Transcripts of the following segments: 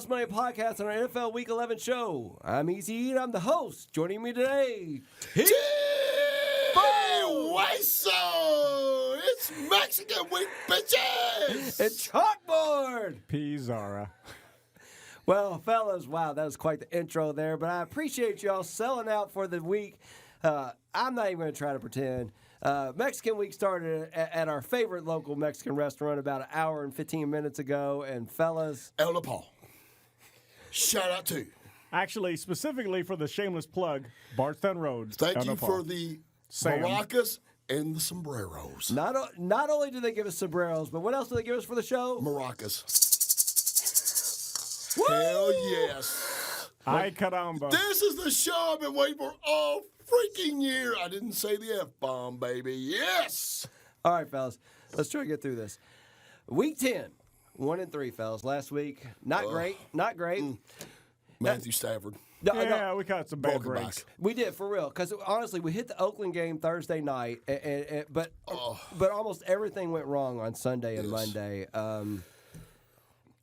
Most Money Podcast on our NFL Week 11 show. I'm Easy and I'm the host. Joining me today, Hueso! It's Mexican Week, bitches! it's Chalkboard. P. Zara. Well, fellas, wow, that was quite the intro there, but I appreciate y'all selling out for the week. I'm not even going to try to pretend. Mexican Week started at our favorite local Mexican restaurant about an hour and 15 minutes ago, and fellas... El Nepal. Shout out to. Actually, specifically for the shameless plug, Bardstown Road. Thank you for the Sam. maracas and the sombreros. Not only do they give us sombreros, but what else do they give us for the show? Maracas. Hell yes. Ay caramba. This is the show I've been waiting for all freaking year. I didn't say the F-bomb, baby. Yes. All right, fellas, let's try to get through this. Week 10, 1-3, fellas. Last week, not great. Matthew Stafford. Yeah, we got some bad Welcome breaks. back. We did, for real. Because, honestly, we hit the Oakland game Thursday night, but almost everything went wrong on Sunday and Monday.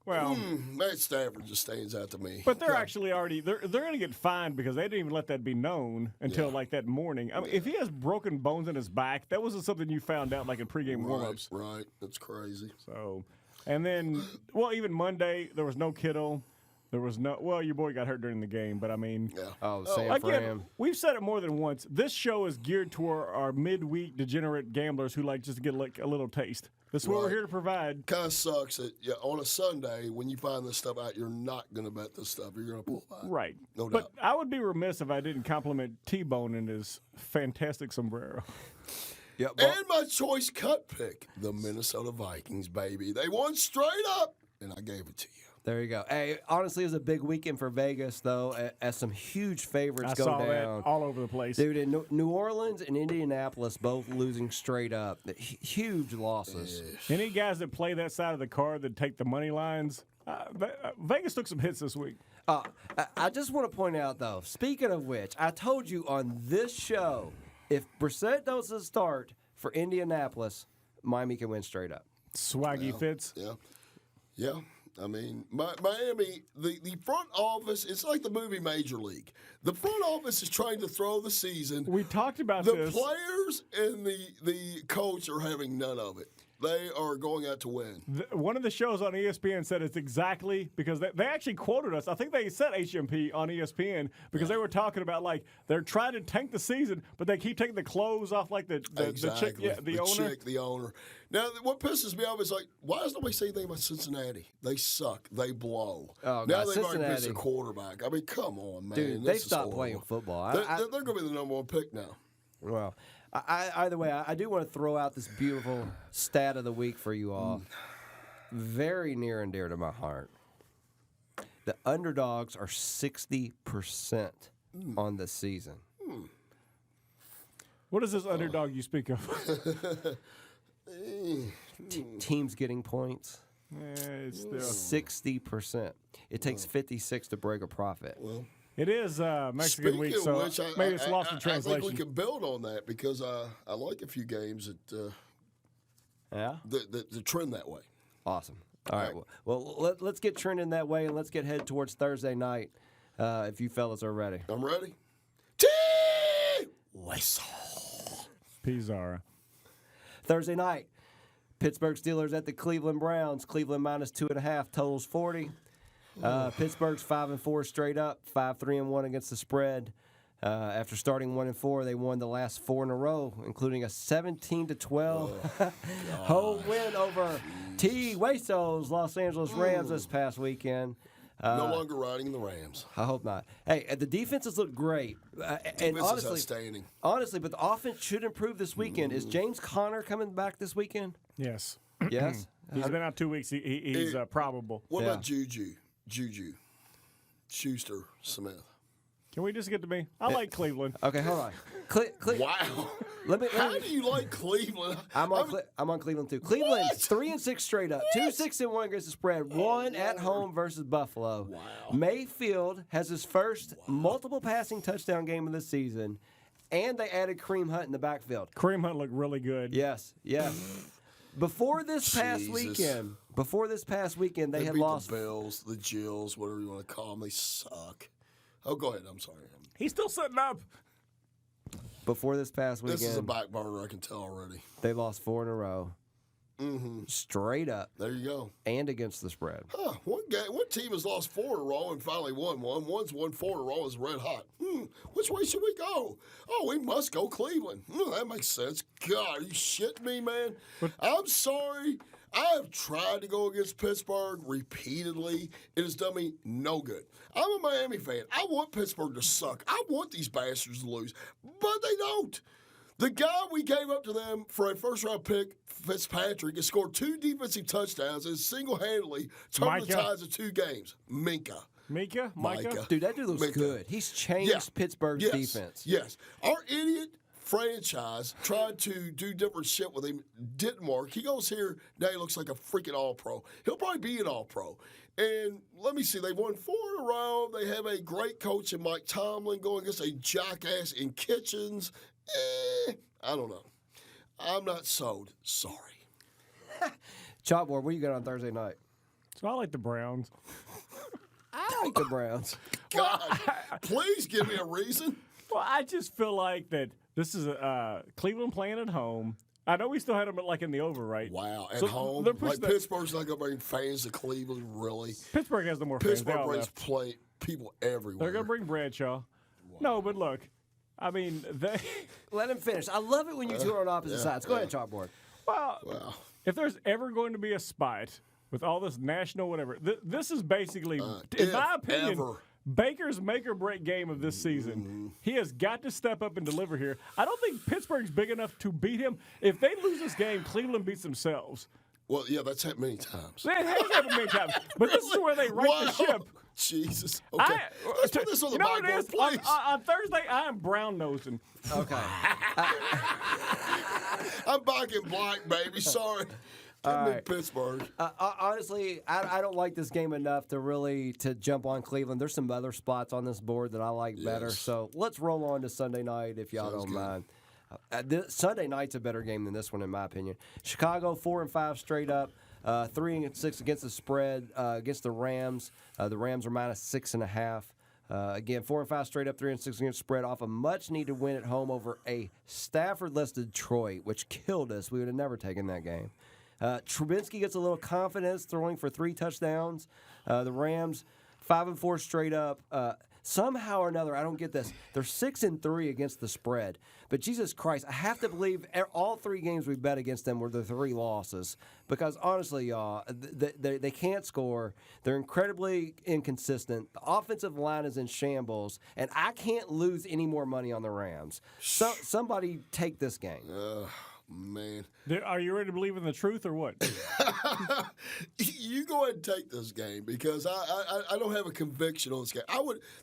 Well, Matt Stafford just stands out to me. but they're actually already they're going to get fined because they didn't even let that be known until like that morning. I mean, if he has broken bones in his back, that wasn't something you found out like in pregame warmups. Right. That's crazy. So, and then even Monday there was no Kittle. There was no. Well, your boy got hurt during the game, but I mean, Sam again, Fram. we've said it more than once. This show is geared toward our midweek degenerate gamblers who like just to get like a little taste. That's what we're here to provide. Kind of sucks that on a Sunday when you find this stuff out, you're not going to bet this stuff. You're going to pull back. Right. No but doubt. I would be remiss if I didn't compliment T-Bone in his fantastic sombrero. Yep, And my choice cut pick, the Minnesota Vikings, baby. They won straight up, and I gave it to you. there you go. Hey, honestly, it was a big weekend for Vegas, though, as some huge favorites I go saw down. that all over the place. Dude, in New Orleans and Indianapolis both losing straight up. Huge losses. Any guys that play that side of the card that take the money lines, Vegas took some hits this week. I just want to point out, though, speaking of which, I told you on this show, if Brissett doesn't start for Indianapolis, Miami can win straight up. Swaggy Fitz. Yeah. I mean, Miami, the front office, it's like the movie Major League. The front office is trying to throw the season. We talked about The this. players and the coach are having none of it. They are going out to win. One of the shows on ESPN said it's exactly because they actually quoted us. I think they said HMP on ESPN because they were talking about like they're trying to tank the season, but they keep taking the clothes off like the chick, the owner. Now, what pisses me off is like, why does nobody say anything about Cincinnati? They suck. They blow. Oh, now God, they've already missed Cincinnati. a quarterback. I mean, come on, man. Dude, This they've is stopped horrible. playing football. They're going to be the number one pick now. Well, either way, I do want to throw out this beautiful stat of the week for you all. Very near and dear to my heart. The underdogs are 60% on this season. What is this underdog you speak of? Teams getting points. It's still, 60%. It takes 56 to break a profit. Well, it is Mexican week, so of which, maybe it's lost in I translation. think we can build on that because I like a few games that trend that way. Awesome. All right. Well, let's get trending that way, and let's get headed towards Thursday night if you fellas are ready. I'm ready. Whistle. Pizarra. Thursday night, Pittsburgh Steelers at the Cleveland Browns. Cleveland minus 2.5, totals 40. Pittsburgh's 5-4 straight up, 5-3-1 against the spread. After starting 1-4, they won the last 4 in a row, including a 17-12 home win over Hueso's Los Angeles Rams this past weekend. No longer riding the Rams. I hope not. Hey, the defenses look great. And This is outstanding. honestly, but the offense should improve this weekend. Is James Conner coming back this weekend? Yes. Yes. He's been out 2 weeks. He's probable. What about Juju? Schuster Smith. Can we just get to me? I like Cleveland. Okay, hold on. Wow. Let How me. do you like Cleveland? I'm on Cleveland too. Cleveland 3-6 straight up, 2-6-1 against the spread, one at home versus Buffalo. Wow. Mayfield has his first multiple passing touchdown game of the season, and they added Kareem Hunt in the backfield. Kareem Hunt looked really good. Yes. Before this past weekend, they had beat lost. the Bills, the Jills, whatever you want to call them. They suck. Oh, go ahead. I'm sorry. He's still sitting up. Before this past weekend, This is a back burner, I can tell already. they lost 4 in a row. Straight up. There you go. And against the spread. Huh, one team has lost 4 in a row and finally won one. One's won 4 in a row, is red hot. Which way should we go? Oh, we must go Cleveland. That makes sense. God, are you shitting me, man? I'm sorry. I have tried to go against Pittsburgh repeatedly. It has done me no good. I'm a Miami fan. I want Pittsburgh to suck. I want these bastards to lose, but they don't. The guy we gave up to them for a first-round pick, Fitzpatrick, has scored 2 defensive touchdowns and single-handedly turned the tides of 2 games. Micah. Dude, that dude looks good. He's changed Pittsburgh's defense. Yes. Our idiot franchise tried to do different shit with him. Didn't work. He goes here, now he looks like a freaking all-pro. He'll probably be an all-pro. And let me see, they've won 4 in a row. They have a great coach in Mike Tomlin going against a jackass in Kitchens. I don't know. I'm not sold. Sorry. Chalkboard, what do you got on Thursday night? So I like the Browns. I like the Browns. God, please give me a reason. Well, I just feel like that this is Cleveland playing at home. I know we still had them like in the over, right? Wow, at So home? they're Like Pittsburgh's not going to bring fans to Cleveland, really? Pittsburgh has the more Pittsburgh fans. brings people everywhere. They're going to bring Bradshaw. Wow. No, but look, I mean, they. Let him finish. I love it when you two are on opposite sides. Go ahead, Chalkboard. Well, if there's ever going to be a spite with all this national whatever, this is basically, in my opinion, Baker's make or break game of this season. He has got to step up and deliver here. I don't think Pittsburgh's big enough to beat him. If they lose this game, Cleveland beats themselves. Well, yeah, that's happened many times. It has happened many times. But this is where they right the ship. Jesus. Okay. Let's put this on the whiteboard, please. On Thursday, I am brown-nosing. Okay. I'm back in black, baby. Sorry. Give me Pittsburgh. Honestly, I don't like this game enough to jump on Cleveland. There's some other spots on this board that I like better. So let's roll on to Sunday night if y'all don't mind. Sunday night's a better game than this one, in my opinion. Chicago 4-5 straight up, 3-6 against the spread against the Rams. The Rams are -6.5. Again, 4-5 straight up, 3-6 against the spread off a much-needed win at home over a Stafford-less Detroit, which killed us. We would have never taken that game. Trubinsky gets a little confidence, throwing for 3 touchdowns. The Rams 5-4 straight up. Somehow or another, I don't get this. They're 6-3 against the spread. But Jesus Christ, I have to believe all 3 games we bet against them were the 3 losses. Because honestly, y'all, they can't score. They're incredibly inconsistent. The offensive line is in shambles, and I can't lose any more money on the Rams. So somebody take this game. Man. Are you ready to believe in the truth or what? You go ahead and take this game because I don't have a conviction on this game.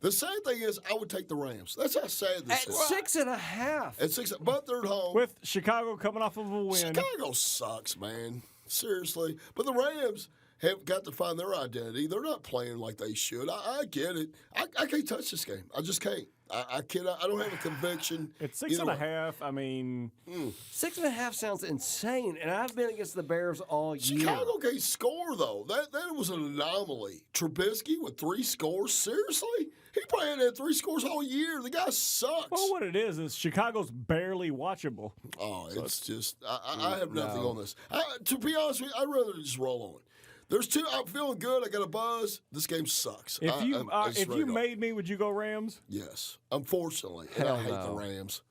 The sad thing is I would take the Rams. That's how sad this is. At 6.5. At 6, but they're at home. With Chicago coming off of a win. Chicago sucks, man. Seriously. But the Rams have got to find their identity. They're not playing like they should. I get it. I can't touch this game. I just can't. I cannot. I don't have a conviction. It's 6.5. I mean, 6.5 sounds insane, and I've been against the Bears all year. Chicago can't score though. That was an anomaly. Trubisky with 3 scores. Seriously, he probably had 3 scores all year. The guy sucks. Well, what it is Chicago's barely watchable. Oh, it's just I have nothing on this. To be honest with you, I'd rather just roll on. There's 2. I'm feeling good. I got a buzz. This game sucks. If you made me, would you go Rams? Yes, unfortunately. And I hate the Rams.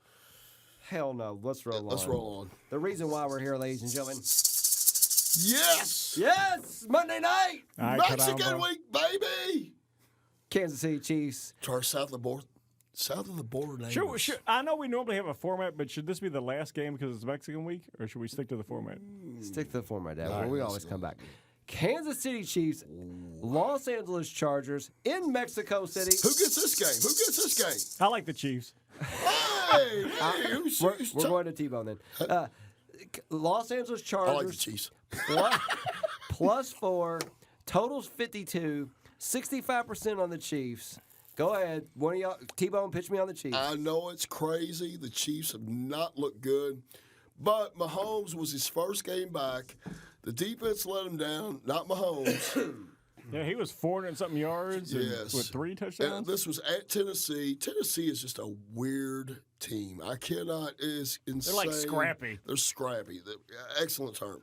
Hell no. Let's roll on. Let's roll on. The reason why we're here, ladies and gentlemen. Yes! Yes! Monday night! Mexican week, baby! Kansas City Chiefs. To our south of the border. South of the border neighbors. Sure. I know we normally have a format, but should this be the last game because it's Mexican week, or should we stick to the format? Stick to the format, Dad. We always come back. Kansas City Chiefs, Los Angeles Chargers in Mexico City. Who gets this game? Who gets this game? I like the Chiefs. Hey, we're going to T-Bone then. Los Angeles Chargers. I like the Chiefs. +4, totals 52, 65% on the Chiefs. Go ahead. One of y'all, T-Bone, pitch me on the Chiefs. I know it's crazy. The Chiefs have not looked good. But Mahomes was his first game back. The defense let him down, not Mahomes. Yeah, he was 400-something yards and with 3 touchdowns. And this was at Tennessee. Tennessee is just a weird team. I cannot. It is insane. They're like scrappy. They're scrappy. Excellent term.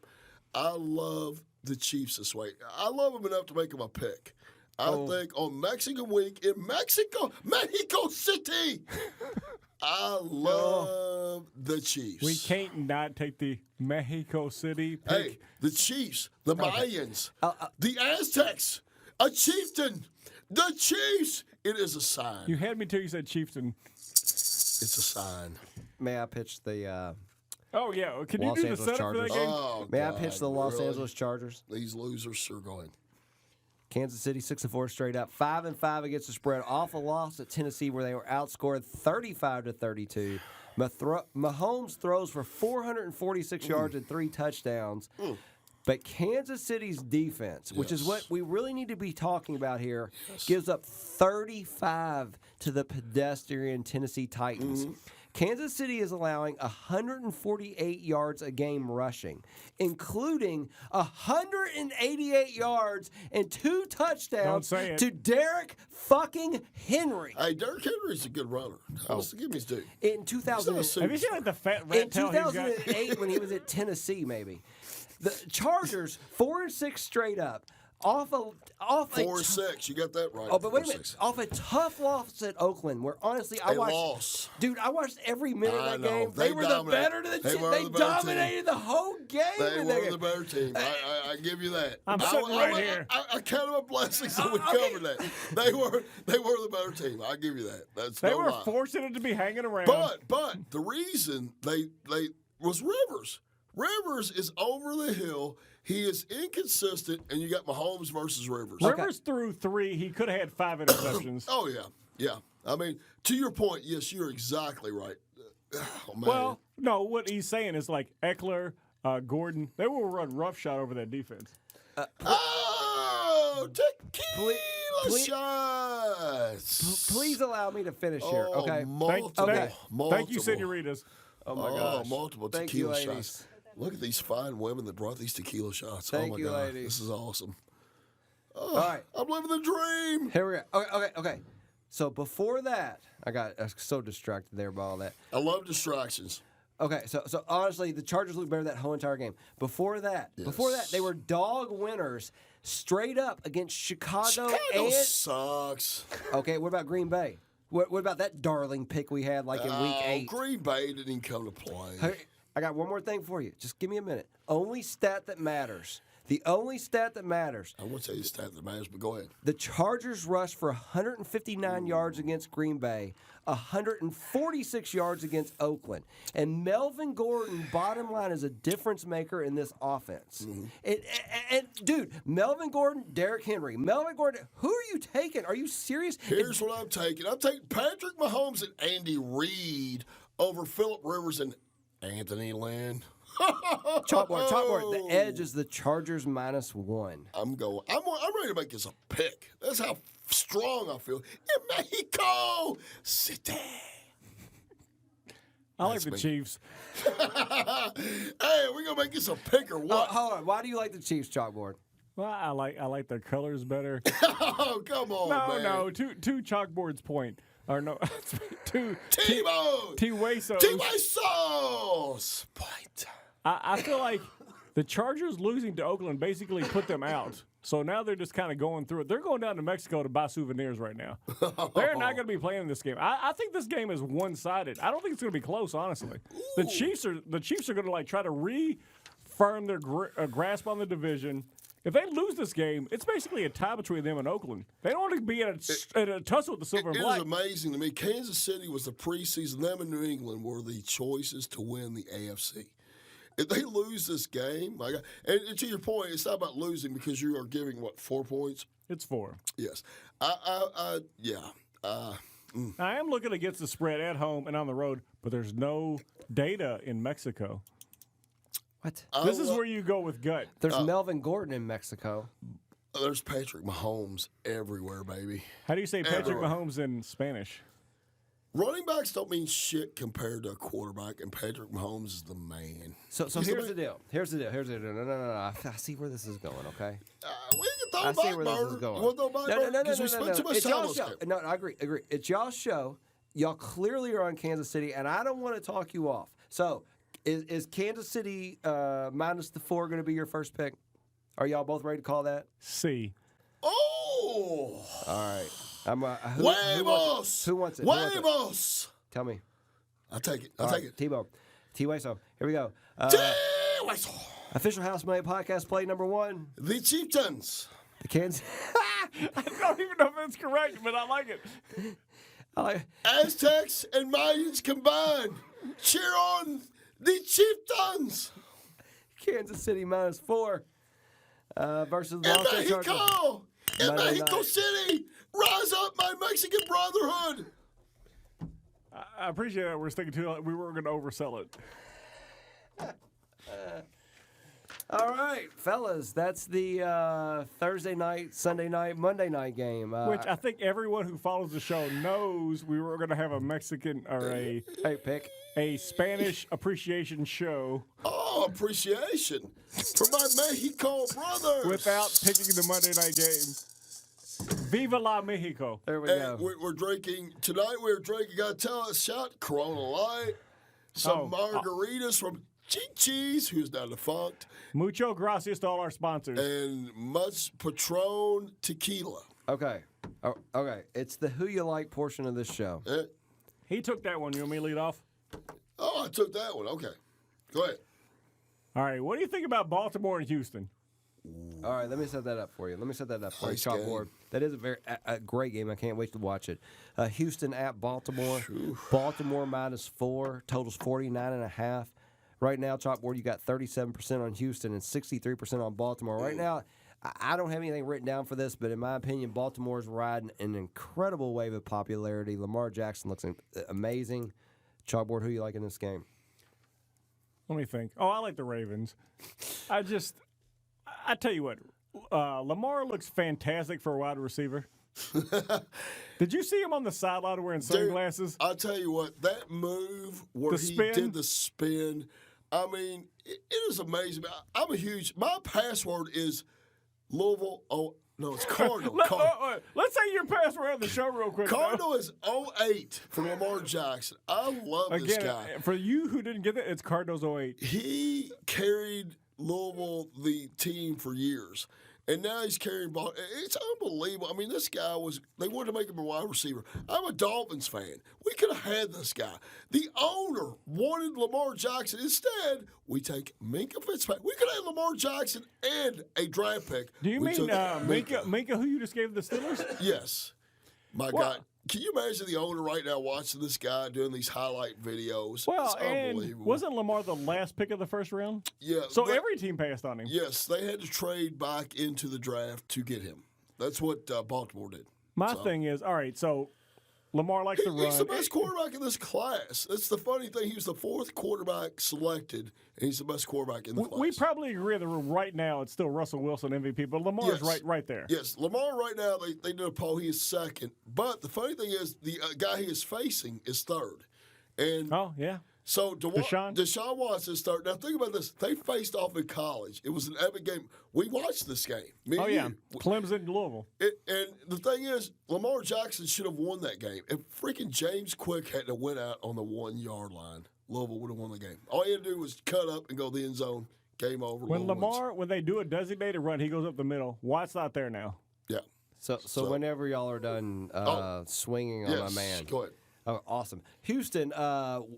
I love the Chiefs this way. I love them enough to make them a pick. I think on Mexican week in Mexico City, I love the Chiefs. We can't not take the Mexico City pick. Hey, the Chiefs, the Mayans, the Aztecs, a chieftain, the Chiefs. It is a sign. You had me till you said chieftain. It's a sign. May I pitch the Oh, yeah. Can you Los do the Angeles setup Chargers. for that game? Oh, May I God, pitch the Los really? Angeles Chargers? These losers sure going. Kansas City 6-4 straight up, 5-5 against the spread. Off a loss at Tennessee where they were outscored 35-32. Mahomes throws for 446 yards and 3 touchdowns. But Kansas City's defense, which is what we really need to be talking about here, gives up 35 to the pedestrian Tennessee Titans. Kansas City is allowing 148 yards a game rushing, including 188 yards and 2 touchdowns to Derrick fucking Henry. Hey, Derrick Henry's a good runner. Give me his due. In 2000, Have you seen like the fat in rat tail he's got? 2008 when he was at Tennessee, maybe. The Chargers 4-6 straight up. Off 4-6. You got that right. Oh, but wait a 4-6. minute. Off a tough loss at Oakland, where honestly I watched. Dude, I watched every minute of that game. They were the better to the team. They dominated the whole game. They were the better team. I give you that. I'm sitting right here. I count them a blessing that we covered that. They were the better team. I give you that. They were fortunate to be hanging around. But the reason they was Rivers. Rivers is over the hill. He is inconsistent, and you got Mahomes versus Rivers. Rivers threw 3. He could have had 5 interceptions. Oh, yeah. I mean, to your point, yes, you're exactly right. Oh, man. Well, no, what he's saying is like Eckler, Gordon, they will run roughshod over that defense. Tequila shots. Please allow me to finish here, okay? Multiple. Thank you, senoritas. Oh my gosh. Multiple Thank you, tequila ladies. shots. Look at these fine women that brought these tequila shots. Thank oh my you, God. ladies. This is awesome. All right. I'm living the dream. Here we go. Okay. So before that, I got so distracted there by all that. I love distractions. Okay, so honestly, the Chargers looked better that whole entire game. Before that, they were dog winners straight up against Chicago sucks. Okay, what about Green Bay? What about that darling pick we had like in week 8? Green Bay didn't even come to play. Hey, I got one more thing for you. Just give me a minute. Only stat that matters. The only stat that matters. I won't tell you the stat that matters, but go ahead. The Chargers rushed for 159 yards against Green Bay, 146 yards against Oakland. And Melvin Gordon, bottom line, is a difference maker in this offense. And dude, Melvin Gordon, Derrick Henry. Melvin Gordon, who are you taking? Are you serious? Here's what I'm taking. I'm taking Patrick Mahomes and Andy Reid over Phillip Rivers and Anthony Lynn. Chalkboard. The edge is the Chargers -1. I'm ready to make this a pick. That's how strong I feel. In Mexico City. I like the Chiefs. Hey, are we gonna make this a pick or what? Hold on. Why do you like the Chiefs, Chalkboard? Well, I like their colors better. Oh, come on, man. No. Two chalkboards point. Or no, two T-Bones. T-Wasos. T-Wasos. Point. I feel like the Chargers losing to Oakland basically put them out. So now they're just kind of going through it. They're going down to Mexico to buy souvenirs right now. They're not going to be playing in this game. I think this game is one-sided. I don't think it's going to be close, honestly. The Chiefs are going to like try to reaffirm their grasp on the division. If they lose this game, it's basically a tie between them and Oakland. They don't want to be in a tussle with the silver and black. It is amazing to me. Kansas City was the preseason. Them and New England were the choices to win the AFC. If they lose this game, and to your point, it's not about losing because you are giving, 4 points? It's 4. Yes. Yeah. I am looking against the spread at home and on the road, but there's no data in Mexico. What? This is where you go with gut. There's Melvin Gordon in Mexico. There's Patrick Mahomes everywhere, baby. How do you say Patrick Mahomes in Spanish? Running backs don't mean shit compared to a quarterback, and Patrick Mahomes is the man. So here's the deal. Here's the deal. No. I see where this is going, okay? We can throw I see back where this is burger. going. You want to throw back burger? No. Because we spent too much It's time on y'all's show. this. No, I agree. It's y'all's show. Y'all clearly are on Kansas City, and I don't want to talk you off. So, is Kansas City minus the 4 going to be your first pick? Are y'all both ready to call that? C. Oh! All right. Huevos! Who wants it? Huevos! Tell me. I'll take it. All I'll right, take it. T-Bone. T-Way, so here we go. T-Weso. Official Housemate podcast play number 1. The Chieftains. The Kansas. I don't even know if that's correct, but I like it. I like- Aztecs and Mayans combined. Cheer on the Chieftains. Kansas City minus 4 versus the In Los Angeles Chargers. Mexico. In Monday Mexico night. City. Rise up, my Mexican brotherhood. I appreciate that we're sticking to it. We weren't going to oversell it. All right, fellas, that's the Thursday night, Sunday night, Monday night game. Which I think everyone who follows the show knows we were going to have a Mexican or hey, pick. a Spanish appreciation show Oh, appreciation for my Mexico brothers. without picking the Monday night game. Viva la Mexico. There we And go. we're drinking tonight. We're drinking. Got to tell us, shot Corona Light, some margaritas from Chi-Chi's, who's now defunct, Mucho gracias to all our sponsors. and much Patron tequila. Okay. Okay. It's the who you like portion of this show. He took that one. You want me to lead off? Oh, I took that one. Okay, go ahead. All right. What do you think about Baltimore and Houston? All right, let me set that up for you. Nice Chalkboard. game. That is a great game. I can't wait to watch it. Houston at Baltimore. Baltimore minus 4. Totals 49.5. Right now, Chalkboard, you got 37% on Houston and 63% on Baltimore. Right now, I don't have anything written down for this, but in my opinion, Baltimore's riding an incredible wave of popularity. Lamar Jackson looks amazing. Chalkboard, who you like in this game? Let me think. Oh, I like the Ravens. I tell you what, Lamar looks fantastic for a wide receiver. Did you see him on the sideline wearing sunglasses? Dude, I'll tell you what, that move where The he spin? did the spin, I mean, it is amazing. My password is Louisville. Oh, no, it's Cardinal. Let's say your password on the show real quick. Cardinal is 08 for Lamar Jackson. I love this Again, guy. for you who didn't get it, it's Cardinals 08. He carried Louisville, the team, for years. And now he's carrying ball. It's unbelievable. I mean, this guy they wanted to make him a wide receiver. I'm a Dolphins fan. We could have had this guy. The owner wanted Lamar Jackson. Instead, we take Minka Fitzpatrick. We could have had Lamar Jackson and a draft pick. Do you We mean took Minka, who you just gave the Steelers? Yes. My God. Can you imagine the owner right now watching this guy doing these highlight videos? Well, it's and unbelievable. wasn't Lamar the last pick of the first round? Yeah. So but- every team passed on him. Yes, they had to trade back into the draft to get him. That's what Baltimore did. My thing is, all right, so Lamar likes to run. He's the best quarterback in this class. That's the funny thing. He was the 4th quarterback selected, and he's the best quarterback in the class. We probably agree that right now it's still Russell Wilson MVP, but Lamar's Yes. right there. Yes, Lamar right now, they did a poll. He is 2nd. But the funny thing is, the guy he is facing is 3rd. And Oh, yeah. so Deshaun? Deshaun Watson is 3rd. Now, think about this. They faced off in college. It was an epic game. We watched this game. Me Oh, and yeah. you. Clemson, Louisville. And the thing is, Lamar Jackson should have won that game. If freaking James Quick had to win out on the 1-yard line, Louisville would have won the game. All he had to do was cut up and go the end zone. Game over. When Louisville wins. when they do a designated run, he goes up the middle. Watt's not there now. Yeah. So whenever y'all are done swinging on Yes. my man. Go ahead. Oh, awesome. Houston,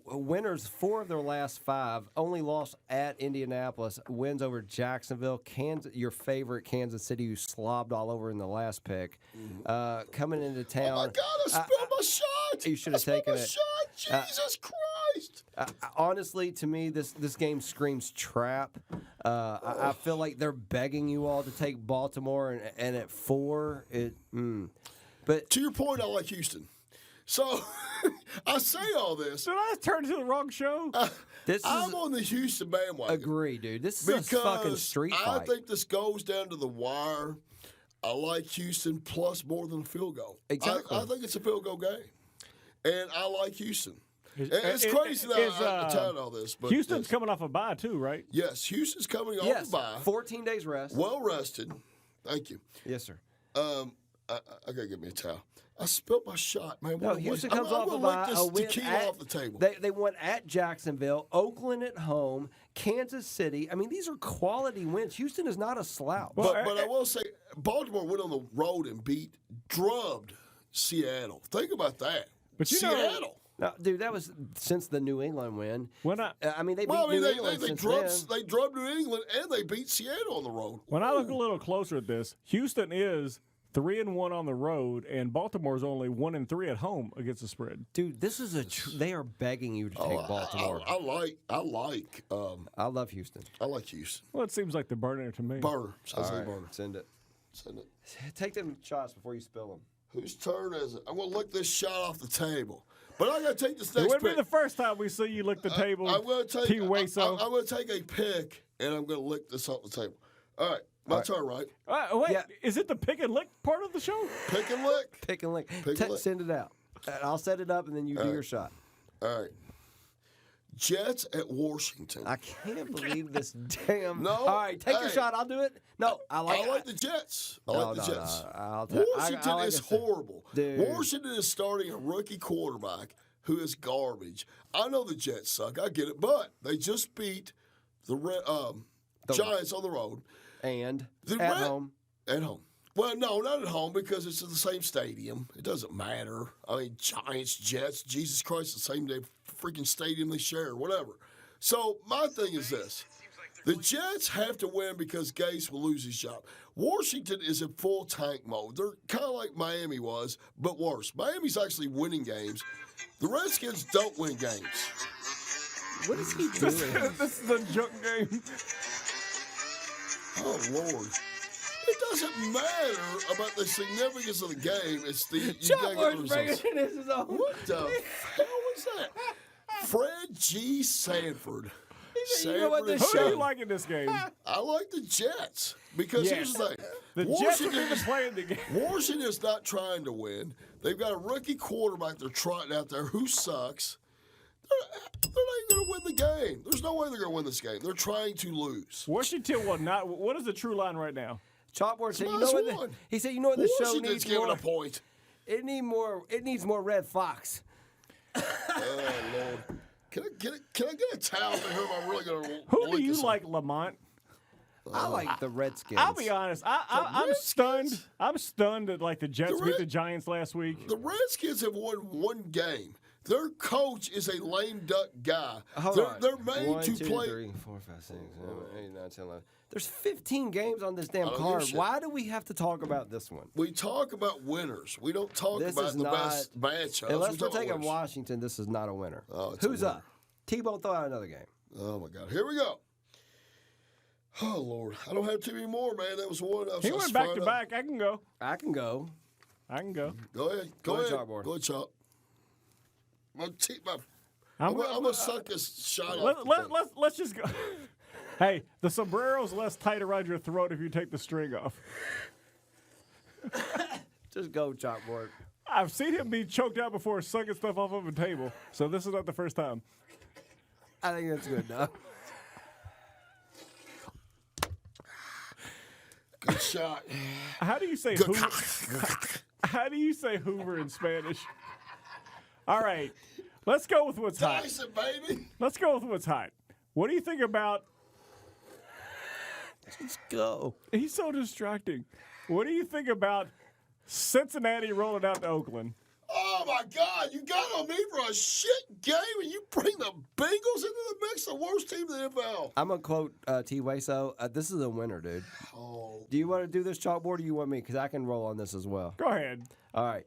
winners 4 of their last 5, only lost at Indianapolis, wins over Jacksonville, Kansas, your favorite Kansas City, who slobbed all over in the last pick. Coming into town. Oh, my God, I spilled my shot. You should have taken it. Shot. Jesus Christ. Honestly, to me, this game screams trap. I feel like they're begging you all to take Baltimore, and at 4, But To your point, I like Houston. So I say all this. Did I turn to the wrong show? this I'm is on the Houston bandwagon. agree, dude. This is a fucking street I fight. think this goes down to the wire. I like Houston plus more than a field goal. Exactly. I think it's a field goal game. and I like Houston. It's crazy that I'm telling all this, but Houston's coming off a bye too, right? Yes, Houston's coming off Yes, a bye. 14 days rest. Well rested. Thank you. Yes, sir. I gotta get me a towel. I spilled my shot, man. No, Houston comes off a bye. This tequila off the table. They went at Jacksonville, Oakland at home, Kansas City. I mean, these are quality wins. Houston is not a slouch. But I will say, Baltimore went on the road and drubbed Seattle. Think about that. But Seattle. No, dude, that was since the New England win. When I mean, they beat New England they drubbed New England and they beat Seattle on the road. When I look a little closer at this, Houston is 3-1 on the road, and Baltimore's only 1-3 at home against the spread. Dude, this is they are begging you to take Baltimore. I love Houston. I like Houston. Well, it seems like they're burning it to me. Burner. Sounds like All right, burner. send it. Send it. Take them shots before you spill them. Whose turn is it? I'm going to lick this shot off the table. But I got to take this It next wouldn't pick. be the first time we see you lick the table. I'm going to T. Waso. I'm going to take a pick, and I'm going to lick this off the table. All right. My turn, right? Wait, Yeah. is it the pick and lick part of the show? Pick and lick. Pick and lick. Pick and lick. Send it out. I'll set it up, and then you do your shot. All right. Jets at Washington. I can't believe this damn. No, All right, take your hey. shot. I'll do it. No, I like the Jets. I No, like the no, Jets. no. I'll take. Washington I like is this thing. horrible. Dude. Washington is starting a rookie quarterback who is garbage. I know the Jets suck. I get it, but they just beat the Giants on the road. And The at Red- home. At home. Well, no, not at home because it's in the same stadium. It doesn't matter. I mean, Giants, Jets, Jesus Christ, the same day freaking stadium they share, whatever. So my thing is this. The Jets have to win because Gase will lose his job. Washington is in full tank mode. They're kind of like Miami was, but worse. Miami's actually winning games. The Redskins don't win games. What is he doing? This is a junk game. Oh, Lord. It doesn't matter about the significance of the game. It's the you gotta get the results. What the hell was that? Fred G. Sanford. You know what this Who do show- you like in this game? I like the Jets because here's the thing. The Jets are Washington even playing the game. Washington is not trying to win. They've got a rookie quarterback they're trotting out there who sucks. They're not going to win the game. There's no way they're going to win this game. They're trying to lose. Washington will not. What is the true line right now? Chalkboard said, Minus one. he said, you know what the show Washington's needs giving more. a point. It needs more Red Fox. Oh, Lord. Can I get a towel to whom I'm really going to Who do you like, Lamont? I like the Redskins. I'll be honest. I'm stunned. I'm stunned that like the Jets beat the Giants last week. The Redskins have won one game. Their coach is a lame duck guy. Hold on. They're made 1, to 2, play. 3, 4, 5, 6, 7, 8, 9, 10, 11. There's 15 games on this damn don't give a card. shit. Why do we have to talk about this one? We talk about winners. We don't talk This about is the not- best matchups. Unless We we're talk about taking winners. Washington, this is not a winner. Oh, it's a Who's winner. up? T-Bone, throw out another game. Oh, my God. Here we go. Oh, Lord. I don't have too many more, man. That was one. He went back to back. I can go. I can go. I can go. Go ahead. Go ahead, ahead. Chalkboard. Go ahead, Chalk. I'm I'm going to suck this shot off. Let's just go. Hey, the sombrero's less tight around your throat if you take the string off. Just go, Chalkboard. I've seen him be choked out before sucking stuff off of a table, so this is not the first time. I think that's good enough. Good shot. How do you say Hoover? How do you say Hoover in Spanish? All right, let's go with what's hot. Tyson, baby. Let's go with what's hot. What do you think about? Let's go. He's so distracting. What do you think about Cincinnati rolling out to Oakland? Oh, my God. You got on me for a shit game, and you bring the Bengals into the mix, the worst team in the NFL. I'm going to quote T. Waso. This is a winner, dude. Oh. Do you want to do this, Chalkboard, or do you want me? Because I can roll on this as well. Go ahead. All right.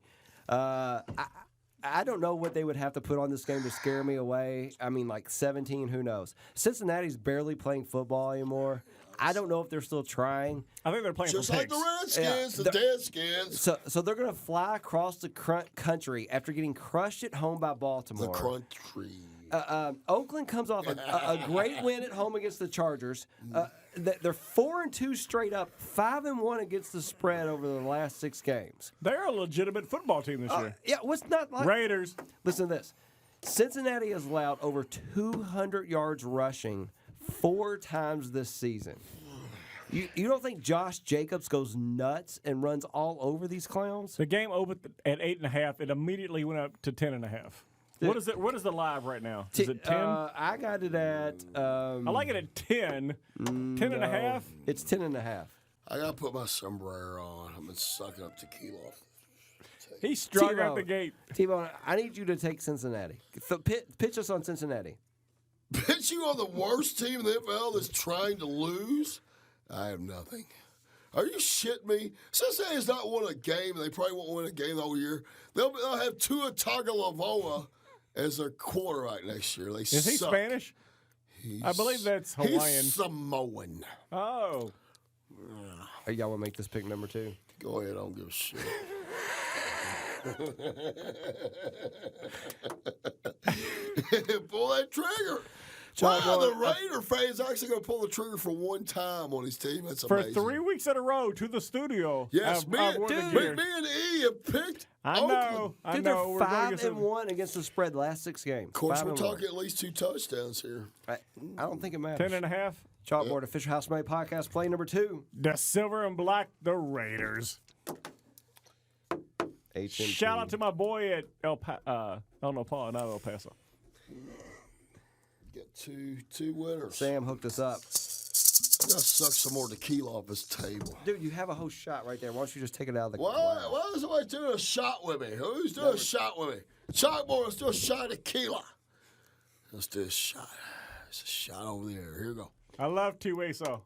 I don't know what they would have to put on this game to scare me away. I mean, like 17, who knows? Cincinnati's barely playing football anymore. I don't know if they're still trying. I think they're playing Just for like picks. the Redskins, Yeah. the Deadskins. So they're going to fly across the country after getting crushed at home by Baltimore. The country. Oakland comes off a great win at home against the Chargers. they're 4-2 straight up, 5-1 against the spread over the last 6 games. They're a legitimate football team this year. Yeah, what's not like Raiders. Listen to this. Cincinnati has allowed over 200 yards rushing 4 times this season. You don't think Josh Jacobs goes nuts and runs all over these clowns? The game opened at 8.5. It immediately went up to 10.5. What is it? What is the live right now? Is it 10? I got it at. I like it at 10. 10.5. It's 10.5. I got to put my sombrero on. I've been sucking up tequila. He's strung T-Bone. out the gate. T-Bone, I need you to take Cincinnati. Pitch us on Cincinnati. Pitch you on the worst team in the NFL that's trying to lose? I have nothing. Are you shitting me? Cincinnati's not won a game, and they probably won't win a game the whole year. They'll have Tua Tagovailoa as their quarterback next year. They Is he suck. Spanish? I believe that's Hawaiian. He's Samoan. Oh. Y'all want to make this pick number 2? Go ahead, I don't give a shit. Pull that trigger. Wow, the Raider fans actually going to pull the trigger for one time on his team. That's amazing. For 3 weeks in a row to the studio. Yes, me and E have picked Oakland. I Dude, know. they're 5-1 against the spread last 6 games. Of course, we're 5-1. talking at least 2 touchdowns here. I don't think it matters. 10.5. Chalkboard Official Housemate Podcast, play number 2. The silver and black, the Raiders. HMP. Shout out to my boy at El Paso. Get two winners. Sam hooked us up. Gotta suck some more tequila off his table. Dude, you have a whole shot right there. Why don't you just take it out of the Why is somebody doing a shot with me? Who's doing a shot with me? Chalkboard, let's do a shot of tequila. Let's do a shot. It's a shot over there. Here we go. I love T-Way-So.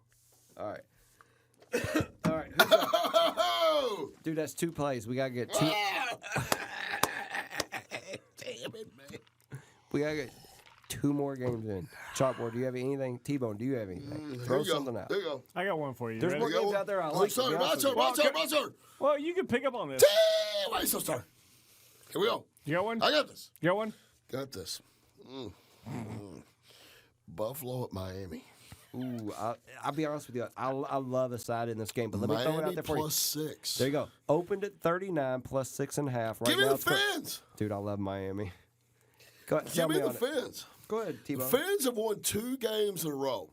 All right. All right. Who's up? Dude, that's 2 plays. We got to get 2. Damn it, man. We got to get 2 more games in. Chalkboard, do you have anything? T-Bone, do you have anything? Throw something out. There you go. I got one for you. There's Ready? more games out there I like. to be Sorry, my honest turn, with you. my turn. Well, you can pick up on this. Wait, so start. Here we go. You got one? I got this. You got one? Got this. Buffalo at Miami. Ooh, I'll be honest with you. I love the side in this game, but let me throw it out Miami there for you. plus 6. There you go. Opened at 39 plus 6.5. Right Give me now the it's go- Fins. Dude, I love Miami. Go ahead, Give tell me me the on it. Fins. Go ahead, The T-Bone. Fins have won 2 games in a row.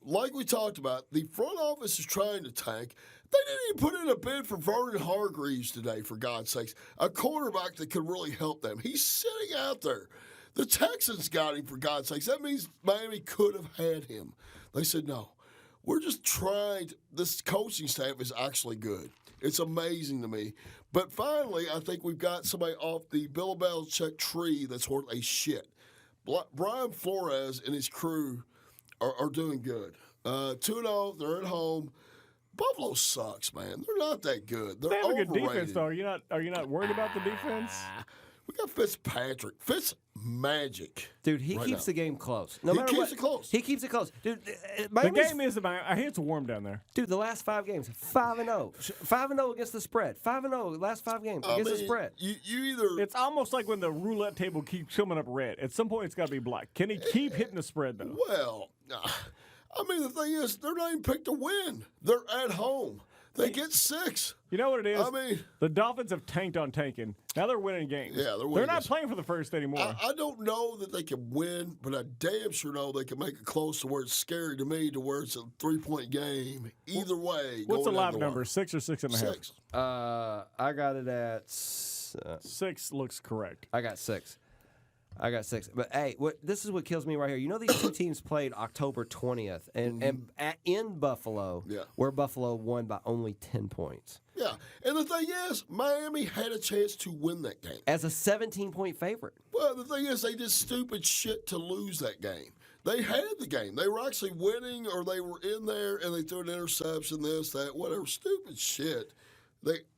Like we talked about, the front office is trying to tank. They didn't even put in a bid for Vernon Hargreaves today, for God's sakes. A quarterback that could really help them. He's sitting out there. The Texans got him, for God's sakes. That means Miami could have had him. They said, no. We're just trying. This coaching staff is actually good. It's amazing to me. But finally, I think we've got somebody off the Bill Belichick tree that's worth a shit. Brian Flores and his crew are doing good. 2-0, they're at home. Buffalo sucks, man. They're not that good. They're They have a good overrated. defense, though. Are you not worried about the defense? We got Fitzpatrick. Fitzmagic. Dude, he right keeps now. the game close. No He matter keeps what, it close. He keeps it close. Dude, The Miami's, game is about. I hear it's warm down there. dude, the last 5 games, 5-0. 5-0 against the spread. 5-0 last 5 games against the spread. You either It's almost like when the roulette table keeps coming up red. At some point, it's got to be black. Can he keep hitting the spread though? well. I mean, the thing is, they're not even picked to win. They're at home. They get 6. You know what it is? I mean, the Dolphins have tanked on tanking. Now they're winning games. Yeah, they're winning They're not games. playing for the first anymore. I don't know that they can win, but I damn sure know they can make it close to where it's scary to me, to where it's a 3-point game. Either way. What's the going down live the number? wire. 6 or 6.5? 6. I got it at 6 looks correct. I got 6. But hey, this is what kills me right here. You know these 2 teams played October 20th in Buffalo, Yeah. where Buffalo won by only 10 points. Yeah. And the thing is, Miami had a chance to win that game. As a 17-point favorite. Well, the thing is, they did stupid shit to lose that game. They had the game. They were actually winning, or they were in there, and they threw an interception, this, that, whatever. Stupid shit.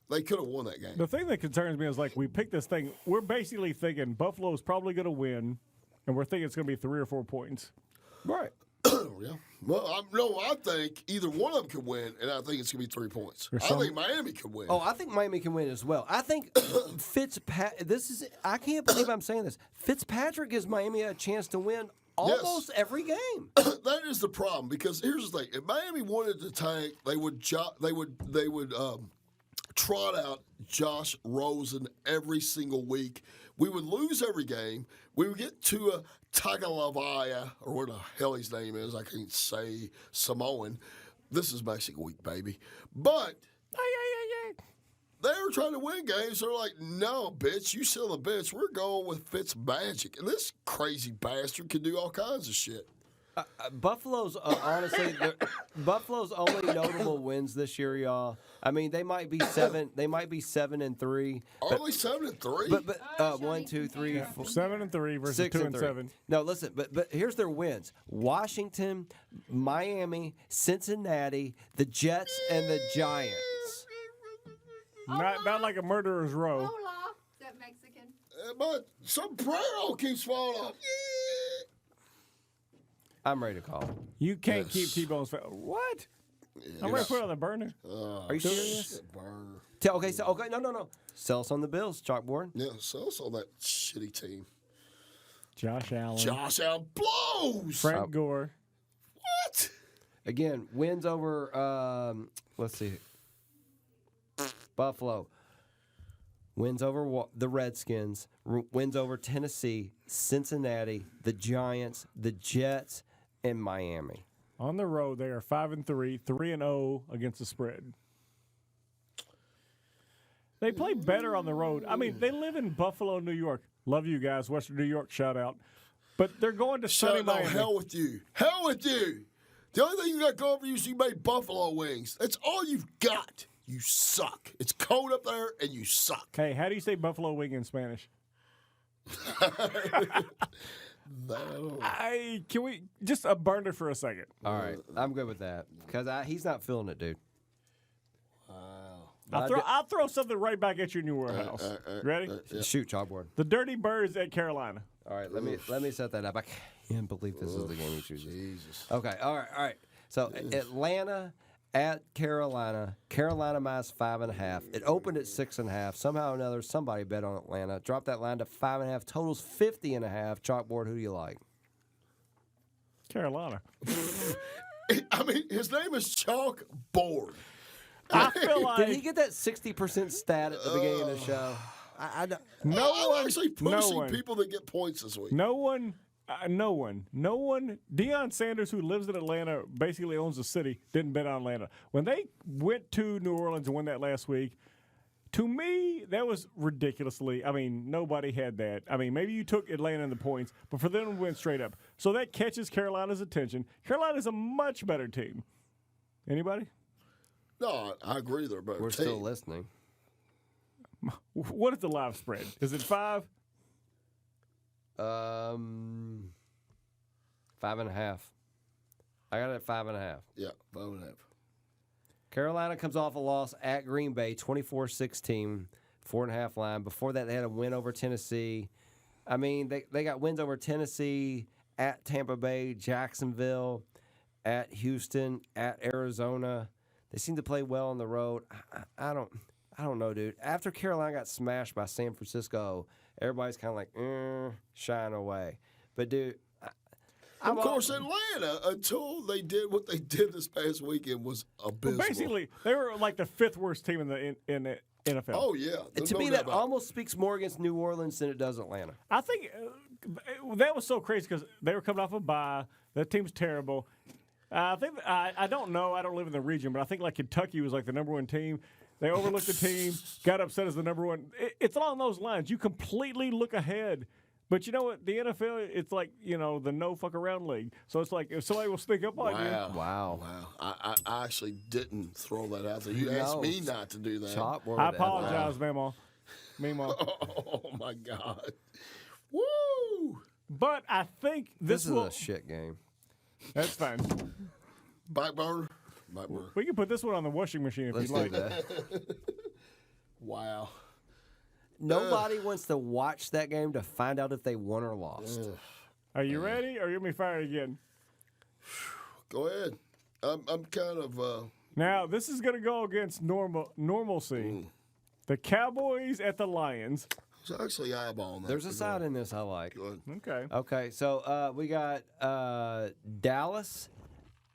They could have won that game. The thing that concerns me is like we picked this thing. We're basically thinking Buffalo's probably going to win, and we're thinking it's going to be 3 or 4 points. Right. Yeah. Well, I think either one of them could win, and I think it's going to be 3 points. I think Miami could win. Oh, I think Miami can win as well. I think I can't believe I'm saying this. Fitzpatrick gives Miami a chance to win almost every game. That is the problem because here's the thing: if Miami wanted to tank, they would trot out Josh Rosen every single week. We would lose every game. We would get to a Tagovailoa, or what the hell his name is. I can't say Samoan. This is Mexican week, baby. But they were trying to win games. They're like, no, bitch, you still a bitch. We're going with Fitzmagic. And this crazy bastard can do all kinds of shit. Buffalo's honestly, Buffalo's only notable wins this year, y'all. I mean, they might be 7. They might be 7-3. Only 7-3. But 1, 2, 3, 4, 7-3 versus 6 2 and 3. 7. No, listen, but here's their wins: Washington, Miami, Cincinnati, the Jets, and the Giants. Not like a murderer's row. Hola. Is that Mexican? But sombrero keeps falling off. I'm ready to call. You can't keep T-Bone's. What? I'm ready to put it on the burner. Are you serious? Burn. Okay, no. Sell us on the Bills, chalkboard. Yeah, so that shitty team. Josh Allen. Josh Allen blows. Frank Gore. What? Again, wins over. Let's see. Buffalo. Wins over the Redskins. Wins over Tennessee, Cincinnati, the Giants, the Jets, and Miami. On the road, they are 5-3, 3-0 against the spread. They play better on the road. I mean, they live in Buffalo, New York. Love you guys, Western New York. Shout out. But they're going to sunny Shut up, Miami. hell with you. Hell with you. The only thing you got going for you is you made buffalo wings. That's all you've got. You suck. It's cold up there, and you suck. Hey, how do you say buffalo wing in Spanish? Can we just a burner for a second? All right, I'm good with that because he's not feeling it, dude. I'll throw something right back at you in your warehouse. Ready? Shoot, chalkboard. The Dirty Birds at Carolina. All right, let me set that up. I can't believe this is the game you choose. Jesus. Okay, all right. So Atlanta at Carolina. Carolina minus 5.5. It opened at 6.5. Somehow or another, somebody bet on Atlanta. Dropped that line to 5.5. Totals 50.5. Chalkboard. Who do you like? Carolina. I mean, his name is Chalkboard. I feel like Did he get that 60% stat at the beginning of the show? I don't. I'm actually pushing one. people that get points this week. no one. Deion Sanders, who lives in Atlanta, basically owns the city, didn't bet on Atlanta. When they went to New Orleans and won that last week, to me, that was ridiculously. I mean, nobody had that. I mean, maybe you took Atlanta in the points, but for them to win straight up. So that catches Carolina's attention. Carolina's a much better team. Anybody? No, I agree. They're a better We're team. still listening. What is the live spread? Is it 5? 5.5. I got it at 5.5. Yeah, 5.5. Carolina comes off a loss at Green Bay, 24-16, 4.5 line. Before that, they had a win over Tennessee. I mean, they got wins over Tennessee, at Tampa Bay, Jacksonville, at Houston, at Arizona. They seem to play well on the road. I don't know, dude. After Carolina got smashed by San Francisco, everybody's kind of like, shying away. But, dude, Of course, Atlanta, until they did what they did this past weekend, was abysmal. Well, basically, they were like the 5th worst team in the NFL. Oh, yeah. to me, that almost speaks more against New Orleans than it does Atlanta. I think that was so crazy because they were coming off a bye. That team's terrible. I think I don't know. I don't live in the region, but I think like Kentucky was like the number 1 team. They overlooked the team, got upset as the number 1. It's along those lines. You completely look ahead. But you know what? The NFL, it's like, the no fuck around league. So it's like if somebody will sneak up on you. Wow. I actually didn't throw that out there. You asked me not to do that. I apologize, Memo. Oh, my God. Woo! But I think This is will. a shit game. That's fine. Back burner. We can put this one on the washing machine if Let's you'd do like. that. Wow. Nobody wants to watch that game to find out if they won or lost. Are you ready, or you want me to fire again? Go ahead. I'm kind of. Now, this is going to go against normalcy. The Cowboys at the Lions. It's actually eyeballing that. There's a side in this I like. Good. Okay. Okay, so we got Dallas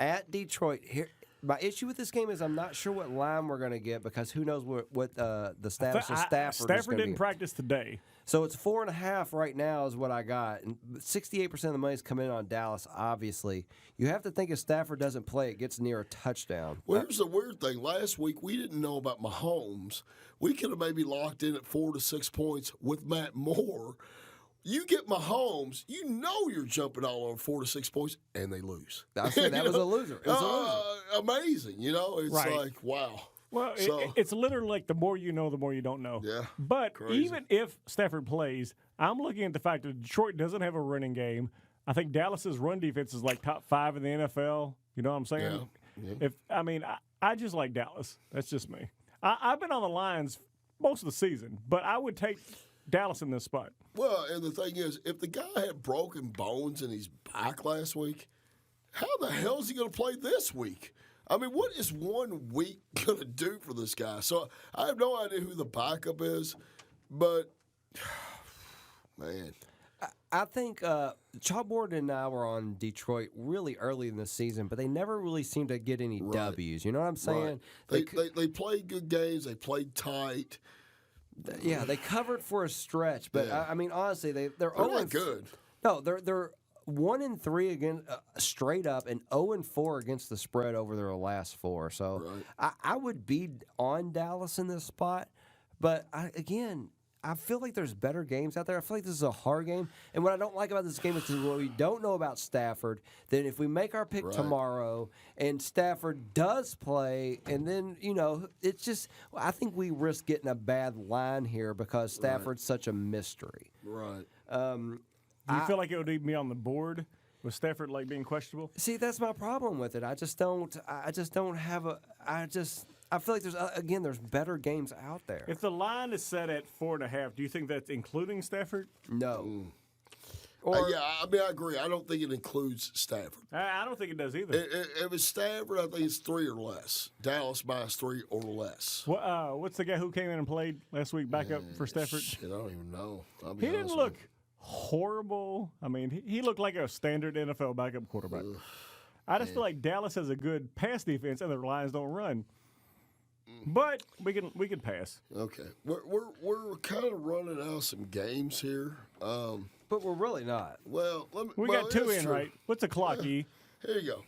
at Detroit. Here, my issue with this game is I'm not sure what line we're going to get because who knows what the status of Stafford is Stafford gonna didn't be. practice today. So it's 4.5 right now is what I got, and 68% of the money's coming in on Dallas. Obviously, you have to think if Stafford doesn't play, it gets near a touchdown. Well, here's the weird thing. Last week, we didn't know about Mahomes. We could have maybe locked in at 4 to 6 points with Matt Moore. You get Mahomes, you know you're jumping all over 4 to 6 points, and they lose. I said that was a loser. It was a loser. Amazing. It's Right. like, wow. Well, So- it's literally like the more you know, the more you don't know. Yeah, But crazy. even if Stafford plays, I'm looking at the fact that Detroit doesn't have a running game. I think Dallas's run defense is like top 5 in the NFL. You know what I'm saying? Yeah. I just like Dallas. That's just me. I've been on the Lions most of the season, but I would take Dallas in this spot. Well, and the thing is, if the guy had broken bones in his back last week, how the hell is he going to play this week? I mean, what is 1 week going to do for this guy? So I have no idea who the backup is, but, man. I think Chalkboard and I were on Detroit really early in the season, but they never really seemed to get any W's. You know what I'm saying? Right. They played good games. They played tight. Yeah, they covered for a stretch, but Yeah. I mean, honestly, they're not good. No, they're 1-3 again straight up, and 0-4 against the spread over their last 4. So I would be on Dallas in this spot, but I feel like there's better games out there. I feel like this is a hard game, and what I don't like about this game is what we don't know about Stafford. Then if we make our pick tomorrow and Stafford does play, and then it's just I think we risk getting a bad line here because Stafford's such a mystery. Right. Do you feel like it would even be on the board with Stafford like being questionable? See, that's my problem with it. I just don't have a. I feel like there's better games out there. If the line is set at 4.5, do you think that's including Stafford? No. Yeah, I mean, I agree. I don't think it includes Stafford. I don't think it does either. If it's Stafford, I think it's 3 or less. Dallas minus 3 or less. What's the guy who came in and played last week back up for Stafford? Shit, I don't even know. He didn't look horrible. I mean, he looked like a standard NFL backup quarterback. I just feel like Dallas has a good pass defense and the Lions don't run. But we can pass. Okay, we're kind of running out of some games here. But we're really not. Well, We got 2 in, right? What's the clock, E? Here you go.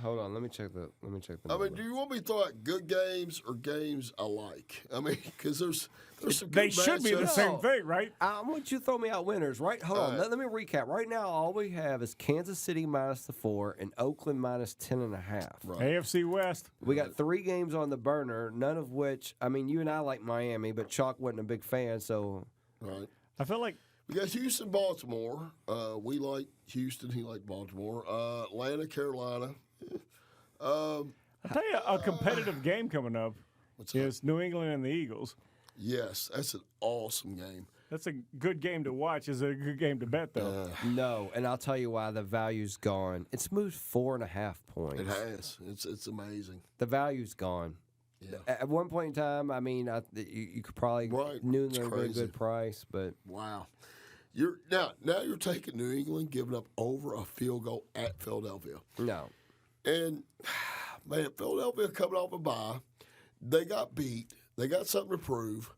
Hold on, let me check the. I number. mean, do you want me to throw out good games or games I like? I mean, because there's some good They should be the matchups. same thing, right? I want you to throw me out winners, right? Hold on, let me recap. Right now, all we have is Kansas City minus the 4 and Oakland minus 10.5. Right. AFC West. We got 3 games on the burner, none of which, I mean, you and I like Miami, but Chalk wasn't a big fan, so. Right. I feel like We got Houston, Baltimore. We like Houston. He liked Baltimore. Atlanta, Carolina. I'll tell you a competitive game coming up What's that? is New England and the Eagles. Yes, that's an awesome game. That's a good game to watch. Is it a good game to bet, though? No, and I'll tell you why the value's gone. It's moved 4.5 points. It has. It's amazing. The value's gone. Yeah. At one point in time, I mean, you could probably Right. New It's England at a crazy. good price, but Wow. You're now you're taking New England, giving up over a field goal at Philadelphia. no. And, man, Philadelphia coming off a bye. They got beat. They got something to prove.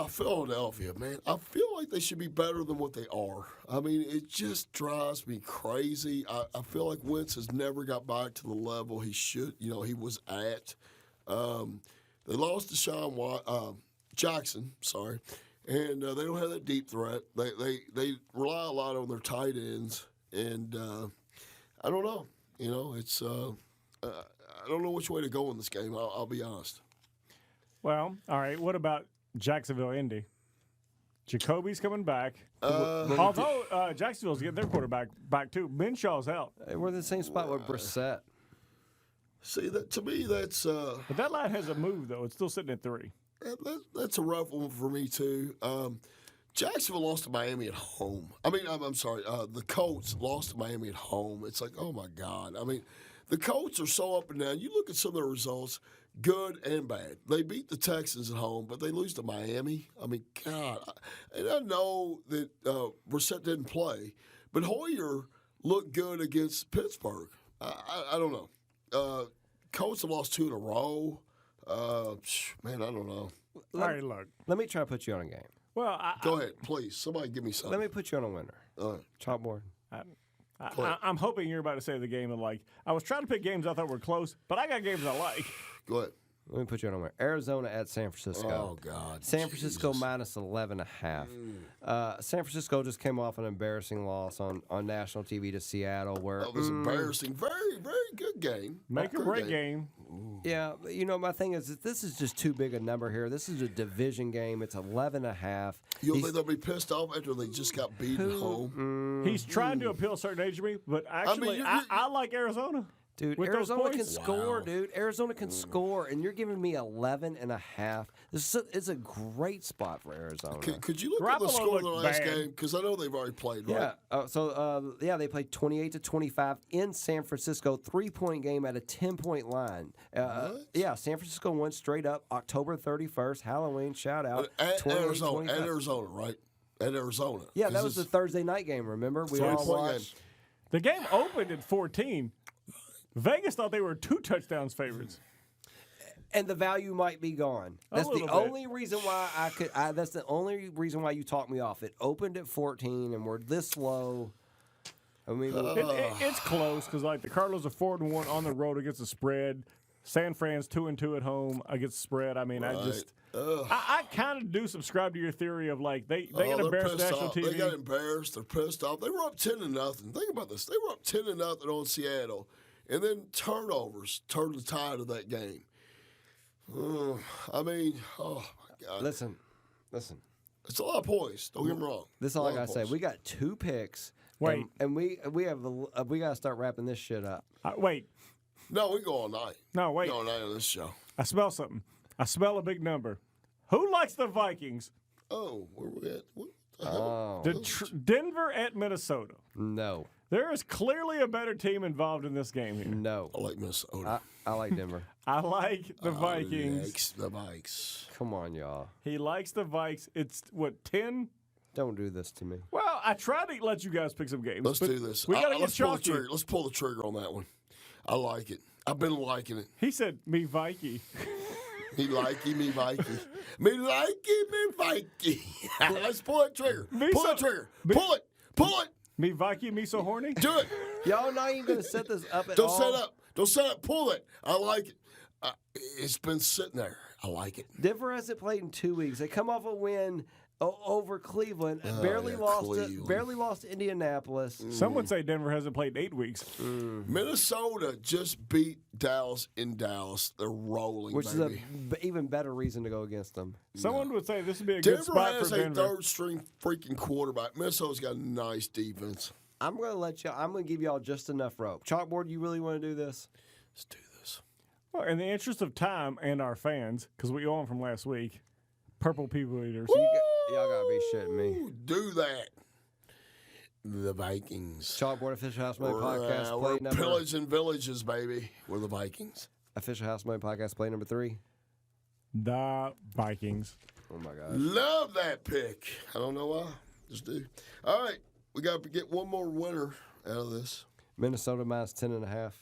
Philadelphia, man. I feel like they should be better than what they are. I mean, it just drives me crazy. I feel like Wentz has never got back to the level he should, he was at. They lost to Jackson, sorry. And they don't have that deep threat. They rely a lot on their tight ends. And I don't know. It's I don't know which way to go in this game. I'll be honest. Well, all right. What about Jacksonville, Indy? Jacoby's coming back. Although Jacksonville's getting their quarterback back too. Benshaw's out. We're in the same spot with Brissett. See, that to me, that's But that line hasn't moved though. It's still sitting at 3. that's a rough one for me too. Jacksonville lost to Miami at home. I mean, I'm sorry. The Colts lost to Miami at home. It's like, oh my God. I mean, the Colts are so up and down. You look at some of their results. good and bad. They beat the Texans at home, but they lose to Miami. I mean, God. And I know that Brissett didn't play, but Hoyer looked good against Pittsburgh. I don't know. Colts have lost 2 in a row. Man, I don't know. All right, look. Let me try to put you on a game. Well, Go ahead, please. Somebody give me something. Let me put you on a winner. Chalkboard. I'm hoping you're about to say the game and like I was trying to pick games I thought were close, but I got games I like. Go ahead. Let me put you on a winner. Arizona at San Francisco. Oh, God. San Francisco Jesus. minus 11.5. San Francisco just came off an embarrassing loss on national TV to Seattle where That was embarrassing. Very, very good game. Make or Good break game. Yeah, you know, my thing is that this is just too big a number here. This is a division game. It's 11.5. You don't think they'll be pissed off after they just got beat at home? He's trying to appeal a certain age to me, but actually, I like Arizona. Dude, with those Arizona can points. score, dude. Arizona can score, and you're giving me 11.5. It's a great spot for Arizona. Could you look at the Garoppolo score of the looked last bad. game? Because I know they've already played, right? Yeah. They played 28-25 in San Francisco, 3-point game at a 10-point line. Yeah, San Francisco went straight up October 31st, Halloween. Shout out. At 28-25. Arizona, right? At Arizona. Yeah, that was the Thursday night game. Remember, we all 3-point game. watched. The game opened at 14. Vegas thought they were 2 touchdowns favorites. And the value might be gone. A That's the little bit. only reason why that's the only reason why you talked me off. It opened at 14, and we're this low. I mean, It's close because like the Cardinals are 4-1 on the road against the spread. San Fran's 2-2 at home against the spread. I mean, I kind of do subscribe to your theory of like they got they're embarrassed pissed national off. TV. They got embarrassed. They're pissed off. They were up 10-0. Think about this. They were up 10-0 on Seattle, and then turnovers turned the tide of that game. I mean, oh my God! listen. It's a lot of points. Don't get me wrong. This is all I A lot gotta of say. points. We got 2 picks. Wait. and we gotta start wrapping this shit up. Wait, No, we go all night. no, wait. We go all night on this show. I smell something. I smell a big number. Who likes the Vikings? Oh, where we at? What the hell? Oh Denver at Minnesota. no, There is clearly a better team involved in this game here. no. I like Minnesota. I like Denver. I like the Vikings. Likes the Vikes. Come on, y'all. He likes the Vikes. It's what 10. Don't do this to me. Well, I tried to let you guys pick some games. Let's but do this. We gotta get let's pull the chalky. trigger. Let's pull the trigger on that one. I like it. I've been liking it. He said me Vikey. Me likey, me Vikey. Me likey, me Vikey. Let's pull that trigger. Me Pull so- that trigger. me- Pull it. Pull it. Me Vikey, me so horny. Do it. Y'all not even gonna set this up at Don't all. set up. Don't set up. Pull it. I like it. It's been sitting there. I like it. Denver hasn't played in 2 weeks. They come off a win over Cleveland. Barely yeah, lost. Cleveland. Barely lost to Indianapolis. Some would say Denver hasn't played in 8 weeks. Minnesota just beat Dallas in Dallas. They're rolling, Which baby. is a even better reason to go against them. Someone would say this would be a good Denver spot has for a Denver. third-string freaking quarterback. Minnesota's got a nice defense. I'm gonna give y'all just enough rope. Chalkboard, you really want to do this? Let's do this. Well, in the interest of time and our fans, because we own from last week, Purple People Eaters. Y'all gotta be shitting me. Ooh, do that. The Vikings. Chalkboard official House Money podcast We're play number. pillaging villages, baby. We're the Vikings. Official House Money podcast play number 3. The Vikings. Oh my gosh. Love that pick. I don't know why. Just do. All right. We got to get one more winner out of this. Minnesota minus 10.5.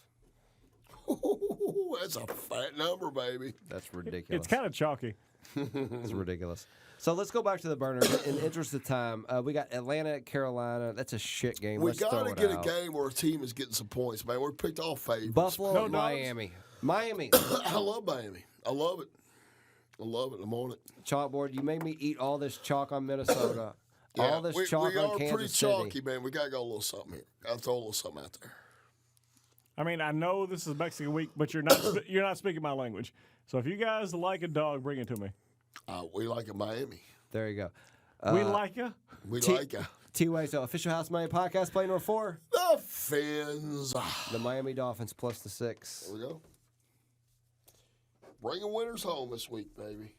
Ooh, that's a fat number, baby. That's ridiculous. It's kind of chalky. It's ridiculous. So let's go back to the burners. In the interest of time, we got Atlanta at Carolina. That's a shit game. We Let's got throw to it get out. a game where a team is getting some points, man. We're picked all favorites. Buffalo No at dogs. Miami. Miami. I love Miami. I love it. I love it. I'm on it. Chalkboard, you made me eat all this chalk on Minnesota. all this we, chalk we on are Kansas pretty City. chalky, man. We got to go a little something here. Got to throw a little something out there. I mean, I know this is Mexican week, but you're not speaking my language. So if you guys like a dog, bring it to me. We like a Miami. There you go. We like ya. We like a T-Way, so official House Miami podcast play number 4. the Fins. The Miami Dolphins plus the 6. There we go. Bringing winners home this week, baby.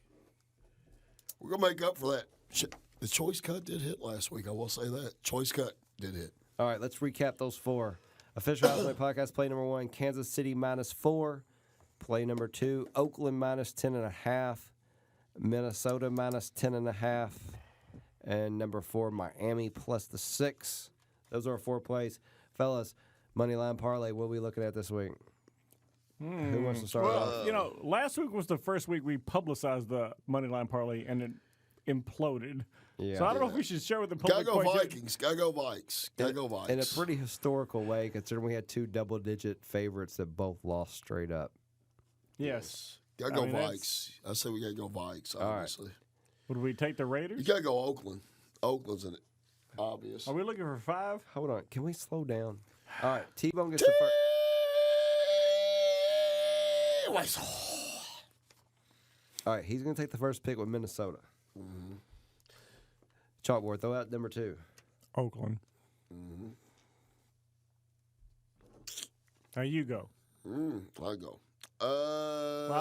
We're going to make up for that. The choice cut did hit last week. I will say that. Choice cut did hit. All right, let's recap those 4. Official House Miami podcast play number 1, Kansas City minus 4. Play number 2, Oakland minus 10.5, Minnesota minus 10.5, and number 4, Miami plus the 6. Those are our 4 plays. Fellas, Moneyline Parlay, what are we looking at this week? Who wants to start off? Last week was the first week we publicized the Moneyline Parlay, and it imploded. Yeah. So I don't know if we should share with the Gotta public. go Vikings. Gotta go Vikes. Gotta go Vikes. In a pretty historical way, considering we had 2 double-digit favorites that both lost straight up. Yes. Gotta go that's- Vikes. I say we gotta go Vikes, right. obviously. Would we take the You Raiders? gotta go Oakland. Oakland's in it. Obvious. Are we looking for 5? Hold on. Can we slow down? All right. T-Bone gets the first. All right. He's going to take the first pick with Minnesota. Chalkboard, throw out number 2. Oakland. Now you go. I go. Well,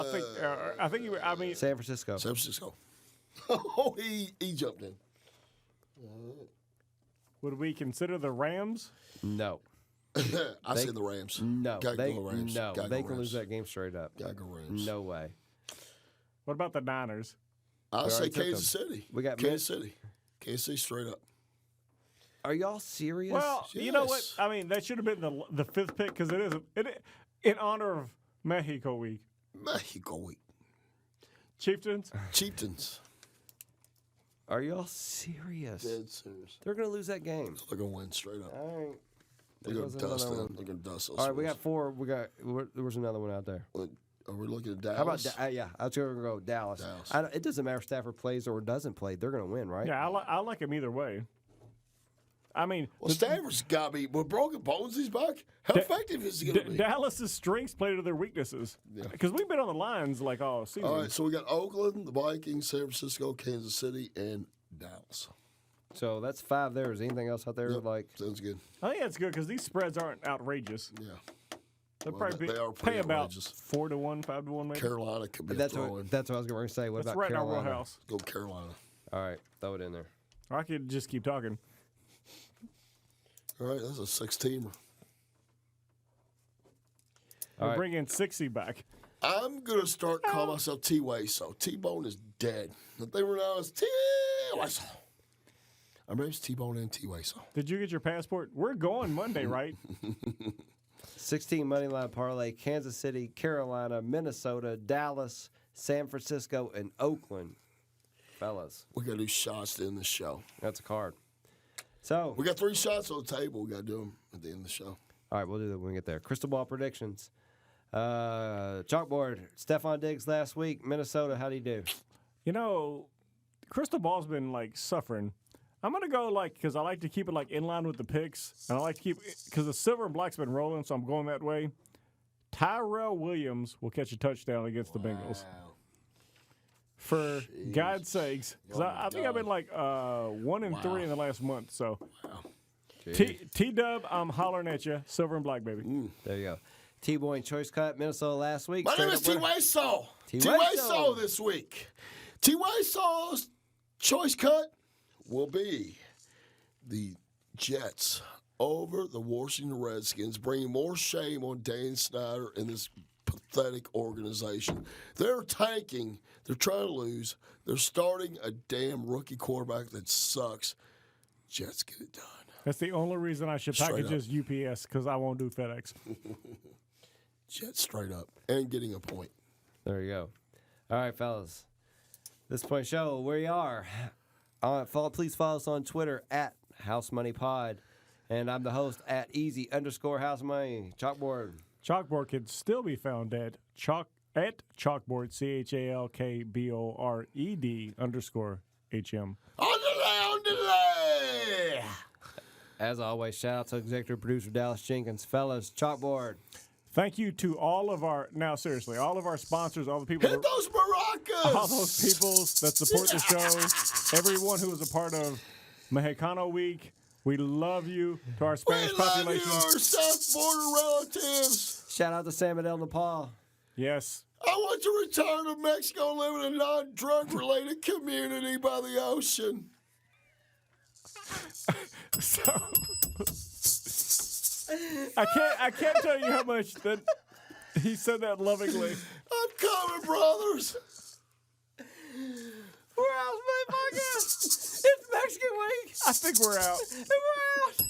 I think you. I mean, San Francisco. San Francisco. Oh, he jumped in. would we consider the Rams? No. I say the Rams. No. Gotta They, go Rams. no. Gotta They go can lose Rams. that game straight up. Gotta go Rams. No way. What about the Niners? I'll say already took Kansas them. City. We got Kansas City. Kansas City straight up. Are y'all serious? Well, you know what? Yes. I mean, that should have been the 5th pick because it is in honor of Mexico Week. Mexico week. Chieftains. Chieftains. Are y'all serious? Dead serious. They're going to lose that game. They're gonna win straight up. All right. They're There gonna goes dust another them. one. They're gonna dust those. All right, we fools. got 4. There was another one out there. Are we looking at Dallas? How about yeah? I was going to go Dallas. Dallas. It doesn't matter if Stafford plays or doesn't play. They're going to win, right? Yeah, I like him either way. I mean, Well, Stafford's got to be with broken bones. He's back. How effective is he going to be? Dallas's strengths play to their weaknesses. Because we've been on the lines like all season. All right, so we got Oakland, the Vikings, San Francisco, Kansas City, and Dallas. So that's 5 there. Is anything else out there Yep, like? sounds good. I think that's good because these spreads aren't outrageous. Yeah. They'll Well, probably they are pay pretty about outrageous. 4-1, 5-1, maybe. Carolina could be a That's throw-in. what I was going to say. What That's about right in our Carolina? wheelhouse. Go Carolina. All right, throw it in there. Or I could just keep talking. All right, that's a 6-teamer. We're right. bringing 60 back. I'm going to start calling myself T-Way, so T-Bone is dead. If they were now as T-Way, so. My name's T-Bone and T-Way, so. Did you get your passport? We're going Monday, right? 16 money line parlay: Kansas City, Carolina, Minnesota, Dallas, San Francisco, and Oakland. Fellas, We got to do shots to end the show. that's a card. So, We got 3 shots on the table. We got to do them at the end of the show. all right, we'll do that when we get there. Crystal ball predictions. Chalkboard. Stephon Diggs last week. Minnesota. How'd he do? You know, Crystal Ball's been like suffering. I'm gonna go because I like to keep it like in line with the picks, and I like to keep because the silver and black's been rolling, so I'm going that way. Tyrell Williams will catch a touchdown against the Bengals. For God's sakes, because I think I've been like 1-3 in the last month. So T-Dub, I'm hollering at you, silver and black, baby. There you go. T-Boy choice cut. Minnesota last week. My name is Straight up winner. T-Way Soul. T-Way T-Way Soul. Soul this week. T-Way Soul's choice cut will be the Jets over the Washington Redskins, bringing more shame on Dan Snyder and this pathetic organization. They're tanking. They're trying to lose. They're starting a damn rookie quarterback that sucks. Jets get it done. That's the only reason I should Straight package as UPS because I won't do FedEx. Jets straight up. And getting a point. There you go. All right, fellas. This point show where you are. Please follow us on Twitter at House Money Pod, and I'm the host at Easy_House Money. Chalkboard. Chalkboard can still be found at Chalkboard CHALKBORED_HM. On delay. As always, shout out to executive producer Dallas Jenkins. Fellas, Chalkboard. Thank you to all of our all of our sponsors, all the people, Hit those maracas. all those people that support the show, everyone who is a part of Mexicano Week. We love you. To our Spanish We love population, you, our South border relatives. Shout out to Sam and El Nepal. yes. I want to return to Mexico, live in a non-drug related community by the ocean. So I can't tell you how much that He said that lovingly. I'm coming, brothers. We're out, motherfucker. It's Mexican week. I think we're out. And we're out.